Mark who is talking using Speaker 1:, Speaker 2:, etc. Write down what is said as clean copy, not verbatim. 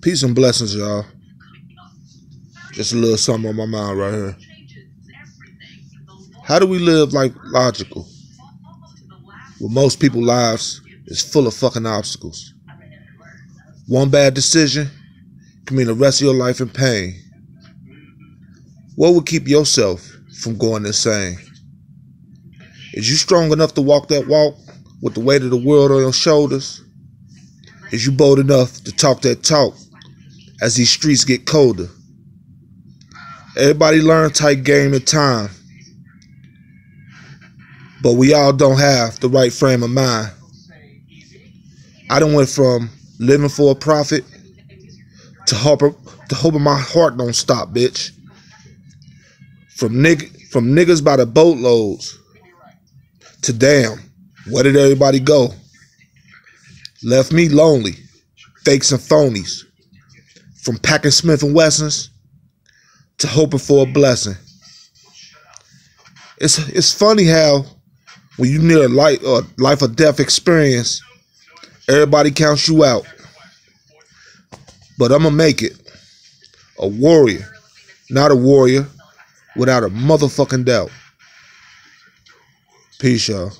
Speaker 1: Peace and blessings, y'all. Just a little something on my mind right here. How do we live life logical? Well, most people's lives is full of fucking obstacles. One bad decision can mean the rest of your life in pain. What would keep yourself from going insane? Is you strong enough to walk that walk with the weight of the world on your shoulders? Is you bold enough to talk that talk as these streets get colder? Everybody learn tight game and time, but we all don't have the right frame of mind. I done went from living for a profit to hoping my heart don't stop, bitch. From niggas by the boatloads to damn, where did everybody go? Left me lonely, fakes and phonies. From packing Smith & Wessons to hoping for a blessing. It's funny how when you near a life or death experience, everybody counts you out. But I'ma make it. A warrior, not a warrior, without a motherfucking doubt. Peace, y'all.